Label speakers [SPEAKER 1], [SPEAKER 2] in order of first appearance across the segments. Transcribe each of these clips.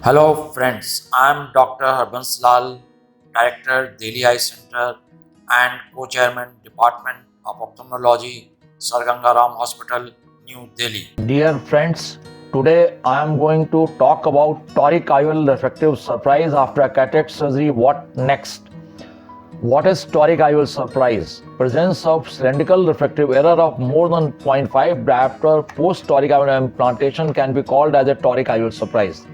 [SPEAKER 1] Hello friends, I am Dr. Harbans Lal, Director Delhi Eye Center and Co-Chairman Department of Ophthalmology, Sir Ganga Ram Hospital, New Delhi.
[SPEAKER 2] Dear friends, today I am going to talk about toric IOL refractive surprise after a cataract surgery. What next? What is toric IOL surprise? Presence of cylindrical refractive error of more than 0.5 diopter post toric IOL implantation can be called as a toric IOL surprise.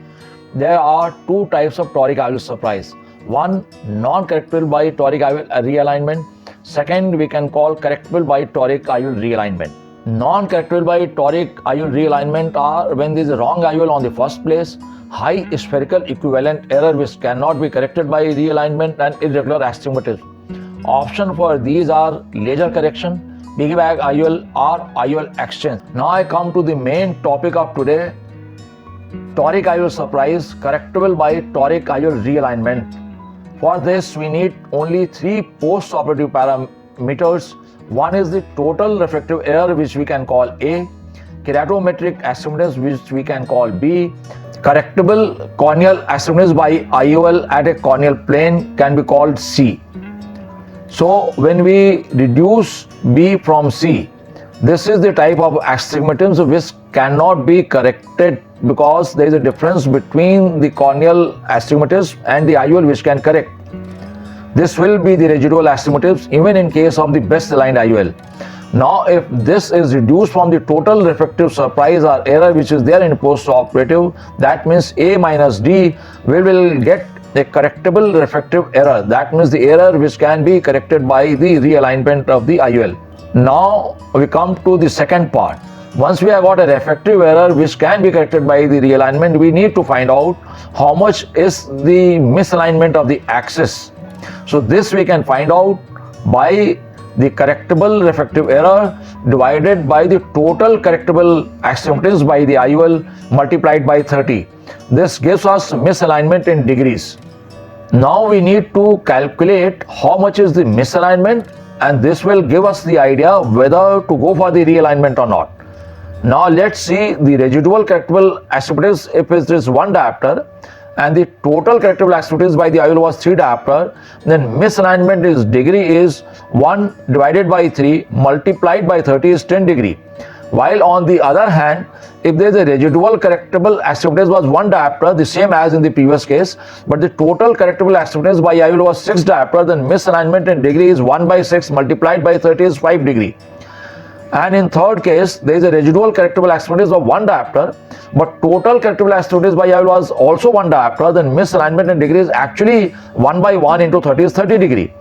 [SPEAKER 2] There are two types of toric IOL surprise. One, non-correctable by toric IOL realignment. Second, we can call correctable by toric IOL realignment. Non-correctable by toric IOL realignment are when there is a wrong IOL on the first place, high spherical equivalent error which cannot be corrected by realignment, and irregular astigmatism. Option for these are laser correction, piggyback IOL, or IOL exchange. Now I come to the main topic of today, toric IOL surprise correctable by toric IOL realignment. For this, we need only three post-operative parameters. One is the total refractive error, which we can call A, keratometric astigmatism, which we can call B, correctable corneal astigmatism by IOL at a corneal plane can be called C. So when we reduce B from C, this is the type of astigmatism which cannot be corrected because there is a difference between the corneal astigmatism and the IOL which can correct. This will be the residual astigmatism even in case of the best aligned IOL. Now if this is reduced from the total refractive surprise or error which is there in post-operative, that means A minus D, we will get a correctable refractive error. That means the error which can be corrected by the realignment of the IOL. Now we come to the second part. Once we have got a refractive error which can be corrected by the realignment, we need to find out how much is the misalignment of the axis. So this we can find out by the correctable refractive error divided by the total correctable astigmatism by the IOL multiplied by 30. This gives us misalignment in degrees. Now we need to calculate how much is the misalignment, and this will give us the idea whether to go for the realignment or not. Now let's see the residual correctable astigmatism. If it is 1 diopter and the total correctable astigmatism by the IOL was 3 diopter, then misalignment is degree is 1 divided by 3 multiplied by 30 is 10 degree. While on the other hand, if there is a residual correctable astigmatism was 1 diopter, the same as in the previous case, but the total correctable astigmatism by IOL was 6 diopter, then misalignment in degree is 1 by 6 multiplied by 30 is 5 degree. And in third case, there is a residual correctable astigmatism of 1 diopter, but total correctable astigmatism by IOL was also 1 diopter, then misalignment in degree is actually 1 by 1 into 30 is 30 degree.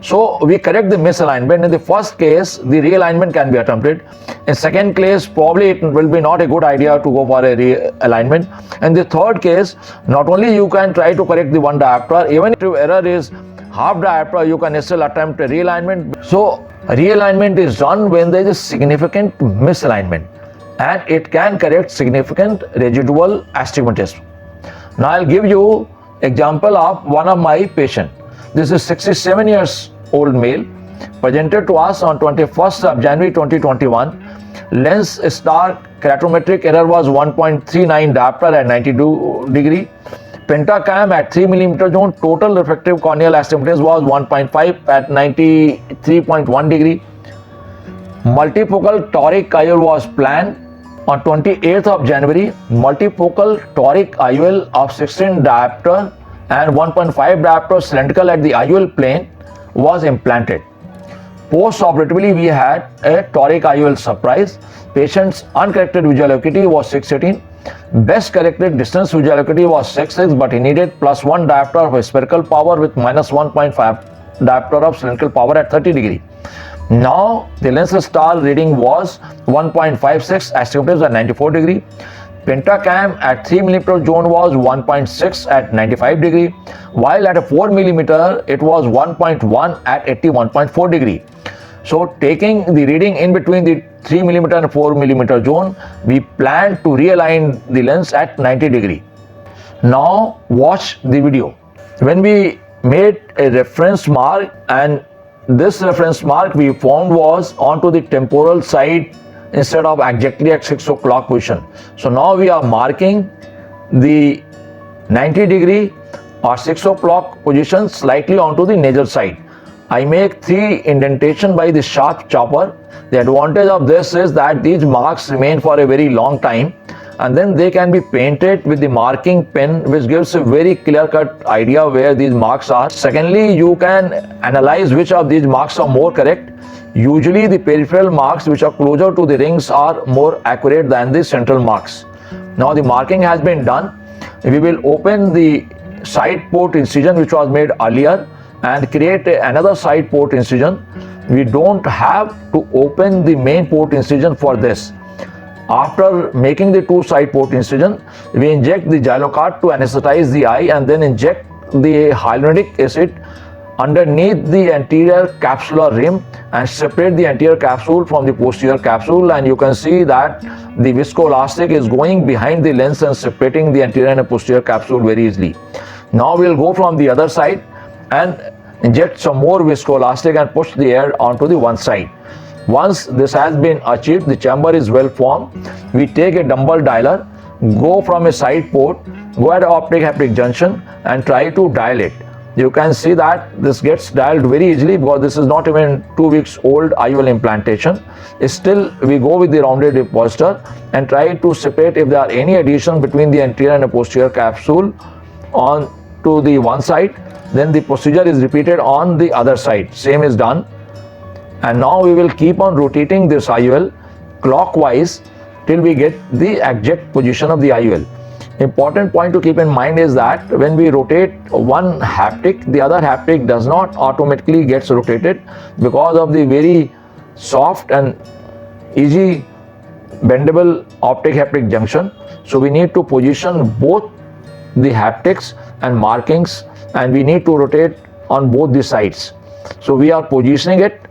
[SPEAKER 2] So we correct the misalignment. In the first case, the realignment can be attempted. In second case, probably it will be not a good idea to go for a realignment. And the third case, not only you can try to correct the 1 diopter, even if error is half diopter, you can still attempt a realignment. So realignment is done when there is a significant misalignment, and it can correct significant residual astigmatism. Now I'll give you example of one of my patient. This is 67 years old male, presented to us on 21st of January 2021. Lens star keratometric error was 1.39 diopter at 92 degree. Pentacam at 3 mm zone, total refractive corneal astigmatism was 1.5 at 93.1 degree. Multifocal toric IOL was planned on 28th of January. Multifocal toric IOL of 16 diopter and 1.5 diopter cylindrical at the IOL plane was implanted. Post-operatively, we had a toric IOL surprise. Patient's uncorrected visual acuity was 618. Best corrected distance visual acuity was 6.6, but he needed +1 diopter of spherical power with -1.5 diopter of cylindrical power at 30 degree. Now the lens star reading was 1.56 astigmatism at 94 degree. Pentacam at 3 mm zone was 1.6 at 95 degree, while at a 4 mm it was 1.1 at 81.4 degree. So taking the reading in between the 3 mm and 4 mm zone, we plan to realign the lens at 90 degree. Now watch the video. When we made a reference mark, and this reference mark we formed was onto the temporal side instead of exactly at 6 o'clock position. So now we are marking the 90-degree or 6 o'clock position slightly onto the nasal side. I make 3 indentation by the sharp chopper. The advantage of this is that these marks remain for a very long time, and then they can be painted with the marking pen, which gives a very clear-cut idea where these marks are. Secondly, you can analyze which of these marks are more correct. Usually the peripheral marks which are closer to the rings are more accurate than the central marks. Now the marking has been done. We will open the side port incision which was made earlier and create another side port incision. We don't have to open the main port incision for this. After making the 2 side port incision, we inject the Gylocart to anesthetize the eye and then inject the hyaluronic acid underneath the anterior capsular rim and separate the anterior capsule from the posterior capsule, and you can see that the viscoelastic is going behind the lens and separating the anterior and posterior capsule very easily. Now we'll go from the other side and inject some more viscoelastic and push the air onto the one side. Once this has been achieved, the chamber is well formed. We take a dumbbell dialer, go from a side port, go at optic haptic junction and try to dial it. You can see that this gets dialed very easily because this is not even 2 weeks old IOL implantation. Still, we go with the rounded depositor and try to separate if there are any addition between the anterior and the posterior capsule on to the one side. Then the procedure is repeated on the other side. Same is done. And now we will keep on rotating this IOL clockwise till we get the exact position of the IOL. Important point to keep in mind is that when we rotate one haptic, the other haptic does not automatically gets rotated because of the very soft and easy bendable optic haptic junction. So we need to position both the haptics and markings, and we need to rotate on both the sides. So we are positioning it,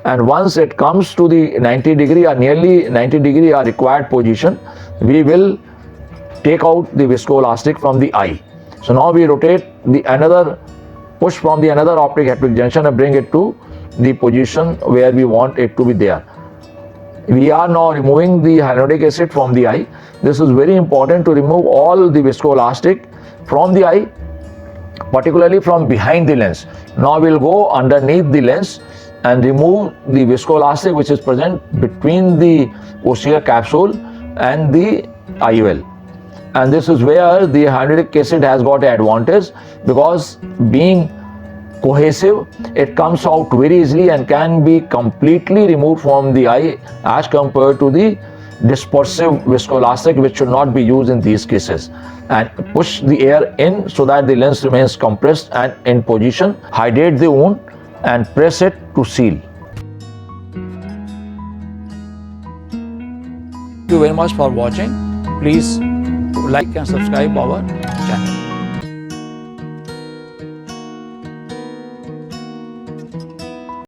[SPEAKER 2] and once it comes to the 90-degree or nearly 90-degree or required position, we will take out the viscoelastic from the eye. So now we rotate the another, push from the another optic haptic junction and bring it to the position where we want it to be there. We are now removing the hyaluronic acid from the eye. This is very important to remove all the viscoelastic from the eye, particularly from behind the lens. Now we'll go underneath the lens and remove the viscoelastic which is present between the posterior capsule and the IOL. And this is where the hyaluronic acid has got an advantage, because being cohesive, it comes out very easily and can be completely removed from the eye as compared to the dispersive viscoelastic, which should not be used in these cases. And push the air in so that the lens remains compressed and in position. Hydrate the wound and press it to seal. Thank you very much for watching. Please like and subscribe our